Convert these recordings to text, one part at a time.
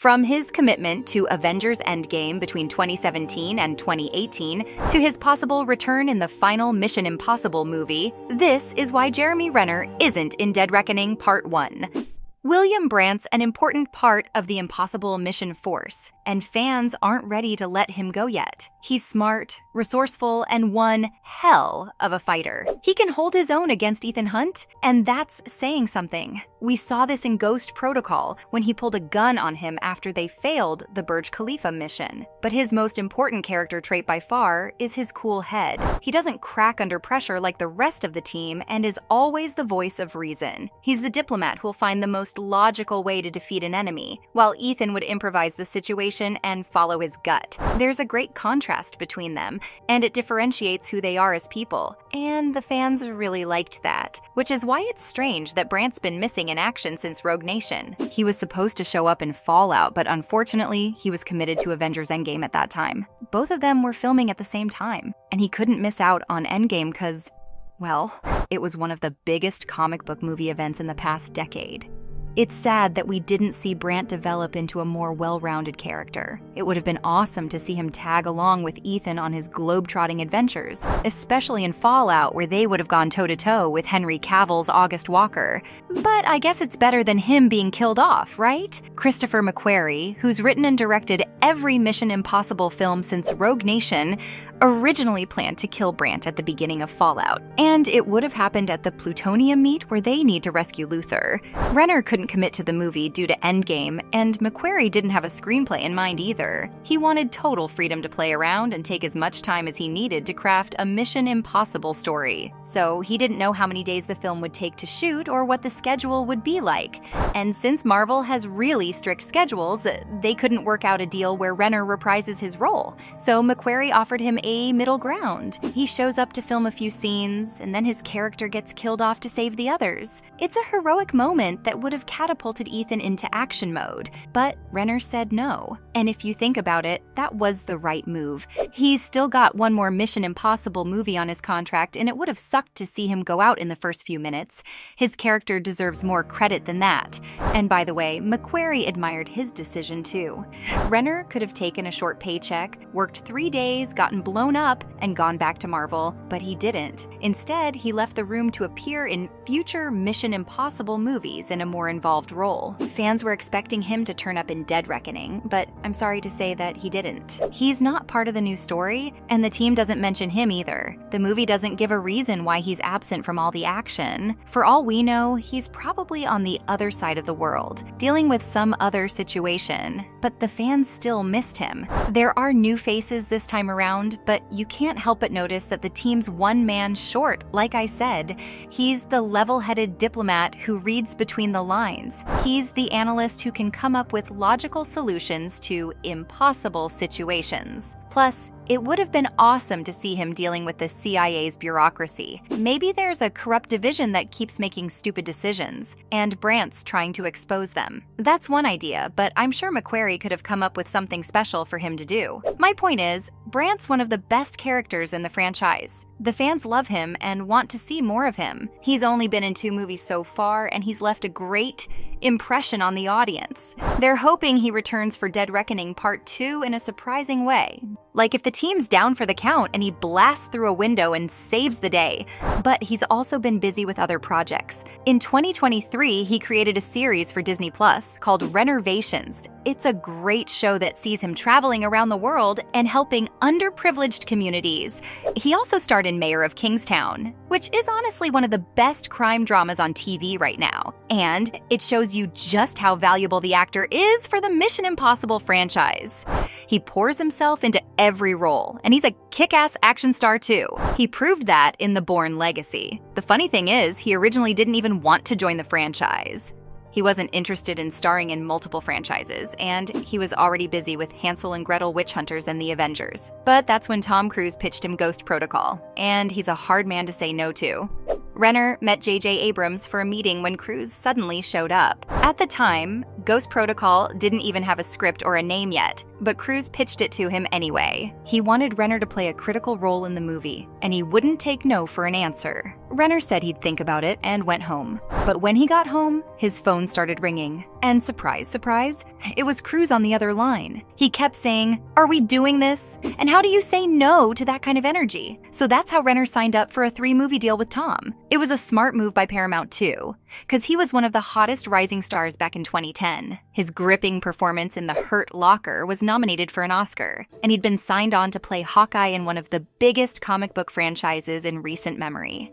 From his commitment to Avengers Endgame between 2017 and 2018 to his possible return in the final Mission Impossible movie, this is why Jeremy Renner isn't in Dead Reckoning Part 1. William Brandt's an important part of the Impossible Mission force, and fans aren't ready to let him go yet. He's smart, resourceful, and one hell of a fighter. He can hold his own against Ethan Hunt, and that's saying something. We saw this in Ghost Protocol when he pulled a gun on him after they failed the Burj Khalifa mission. But his most important character trait by far is his cool head. He doesn't crack under pressure like the rest of the team and is always the voice of reason. He's the diplomat who'll find the most logical way to defeat an enemy, while Ethan would improvise the situation and follow his gut. There's a great contrast between them, and it differentiates who they are as people, and the fans really liked that, which is why it's strange that Brandt's been missing in action since Rogue Nation. He was supposed to show up in Fallout, but unfortunately, he was committed to Avengers Endgame at that time. Both of them were filming at the same time, and he couldn't miss out on Endgame because, well, it was one of the biggest comic book movie events in the past decade. It's sad that we didn't see Brandt develop into a more well-rounded character. It would have been awesome to see him tag along with Ethan on his globe-trotting adventures, especially in Fallout where they would have gone toe-to-toe with Henry Cavill's August Walker. But I guess it's better than him being killed off, right? Christopher McQuarrie, who's written and directed every Mission Impossible film since Rogue Nation, originally planned to kill Brandt at the beginning of Fallout, and it would have happened at the plutonium meet where they need to rescue Luthor. Renner couldn't commit to the movie due to Endgame, and McQuarrie didn't have a screenplay in mind either. He wanted total freedom to play around and take as much time as he needed to craft a Mission Impossible story, so he didn't know how many days the film would take to shoot or what the schedule would be like. And since Marvel has really strict schedules, they couldn't work out a deal where Renner reprises his role, so McQuarrie offered him a middle ground. He shows up to film a few scenes, and then his character gets killed off to save the others. It's a heroic moment that would have catapulted Ethan into action mode, but Renner said no. And if you think about it, that was the right move. He's still got one more Mission Impossible movie on his contract, and it would have sucked to see him go out in the first few minutes. His character deserves more credit than that. And by the way, McQuarrie admired his decision too. Renner could have taken a short paycheck, worked 3 days, gotten blown up, and gone back to Marvel, but he didn't. Instead, he left the room to appear in future Mission Impossible movies in a more involved role. Fans were expecting him to turn up in Dead Reckoning, but I'm sorry to say that he didn't. He's not part of the new story, and the team doesn't mention him either. The movie doesn't give a reason why he's absent from all the action. For all we know, he's probably on the other side of the world, dealing with some other situation, but the fans still missed him. There are new faces this time around, but you can't help but notice that the team's one man short. Like I said, he's the level-headed diplomat who reads between the lines. He's the analyst who can come up with logical solutions to impossible situations. Plus, it would have been awesome to see him dealing with the CIA's bureaucracy. Maybe there's a corrupt division that keeps making stupid decisions, and Brandt's trying to expose them. That's one idea, but I'm sure McQuarrie could have come up with something special for him to do. My point is, Brandt's one of the best characters in the franchise. The fans love him and want to see more of him. He's only been in 2 movies so far, and he's left a great impression on the audience. They're hoping he returns for Dead Reckoning Part 2 in a surprising way. Like if the team's down for the count and he blasts through a window and saves the day. But he's also been busy with other projects. In 2023, he created a series for Disney Plus called Renovations. It's a great show that sees him traveling around the world and helping underprivileged communities. He also starred in Mayor of Kingstown, which is honestly one of the best crime dramas on TV right now. And it shows you just how valuable the actor is for the Mission Impossible franchise. He pours himself into every role, and he's a kick-ass action star too. He proved that in The Bourne Legacy. The funny thing is, he originally didn't even want to join the franchise. He wasn't interested in starring in multiple franchises, and he was already busy with Hansel and Gretel Witch Hunters and the Avengers. But that's when Tom Cruise pitched him Ghost Protocol, and he's a hard man to say no to. Renner met J.J. Abrams for a meeting when Cruise suddenly showed up. At the time, Ghost Protocol didn't even have a script or a name yet, but Cruise pitched it to him anyway. He wanted Renner to play a critical role in the movie, and he wouldn't take no for an answer. Renner said he'd think about it and went home. But when he got home, his phone started ringing. And surprise, surprise, it was Cruise on the other line. He kept saying, "Are we doing this? And how do you say no to that kind of energy?" So that's how Renner signed up for a 3-movie deal with Tom. It was a smart move by Paramount too, because he was one of the hottest rising stars back in 2010. His gripping performance in The Hurt Locker was nominated for an Oscar, and he'd been signed on to play Hawkeye in one of the biggest comic book franchises in recent memory.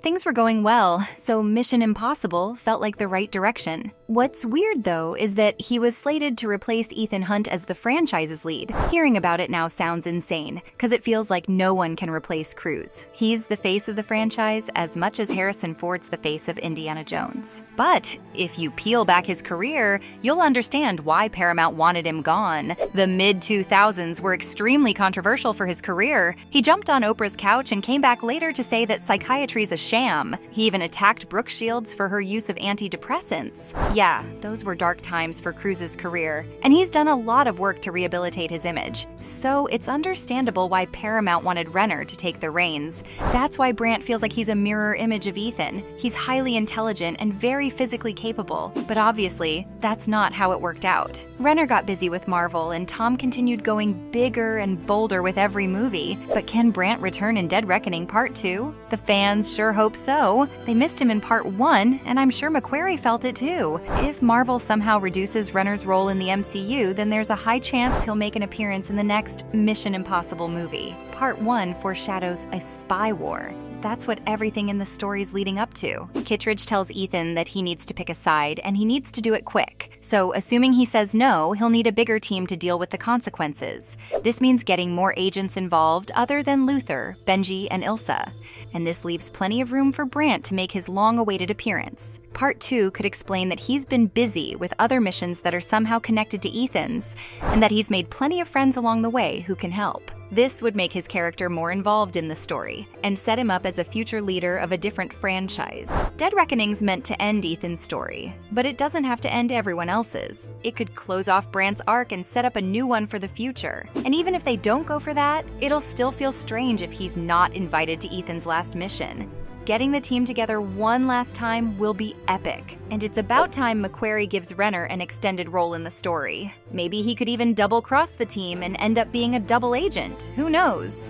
Things were going well, so Mission Impossible felt like the right direction. What's weird, though, is that he was slated to replace Ethan Hunt as the franchise's lead. Hearing about it now sounds insane, because it feels like no one can replace Cruise. He's the face of the franchise as much as Harrison Ford's the face of Indiana Jones. But if you peel back his career, you'll understand why Paramount wanted him gone. The mid-2000s were extremely controversial for his career. He jumped on Oprah's couch and came back later to say that psychiatry's a sham. He even attacked Brooke Shields for her use of antidepressants. Yeah, those were dark times for Cruise's career, and he's done a lot of work to rehabilitate his image. So it's understandable why Paramount wanted Renner to take the reins. That's why Brandt feels like he's a mirror image of Ethan. He's highly intelligent and very physically capable, but obviously, that's not how it worked out. Renner got busy with Marvel, and Tom continued going bigger and bolder with every movie. But can Brandt return in Dead Reckoning Part 2? The fans sure hope so. They missed him in Part 1, and I'm sure McQuarrie felt it too. If Marvel somehow reduces Renner's role in the MCU, then there's a high chance he'll make an appearance in the next Mission Impossible movie. Part 1 foreshadows a spy war. That's what everything in the story's leading up to. Kittredge tells Ethan that he needs to pick a side, and he needs to do it quick. So, assuming he says no, he'll need a bigger team to deal with the consequences. This means getting more agents involved other than Luther, Benji, and Ilsa. And this leaves plenty of room for Brandt to make his long-awaited appearance. Part 2 could explain that he's been busy with other missions that are somehow connected to Ethan's, and that he's made plenty of friends along the way who can help. This would make his character more involved in the story, and set him up as a future leader of a different franchise. Dead Reckoning's meant to end Ethan's story, but it doesn't have to end everyone else's. It could close off Brandt's arc and set up a new one for the future. And even if they don't go for that, it'll still feel strange if he's not invited to Ethan's last mission. Getting the team together one last time will be epic, and it's about time McQuarrie gives Renner an extended role in the story. Maybe he could even double-cross the team and end up being a double agent, who knows?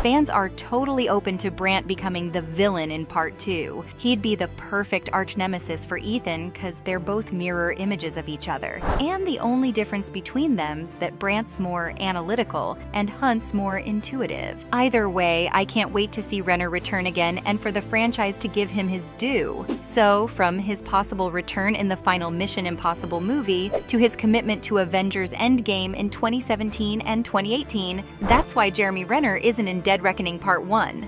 Fans are totally open to Brandt becoming the villain in Part 2. He'd be the perfect arch-nemesis for Ethan because they're both mirror images of each other. And the only difference between them's that Brandt's more analytical and Hunt's more intuitive. Either way, I can't wait to see Renner return again and for the franchise to give him his due. So, from his possible return in the final Mission Impossible movie to his commitment to Avengers Endgame in 2017 and 2018, that's why Jeremy Renner isn't in Dead Reckoning Part 1.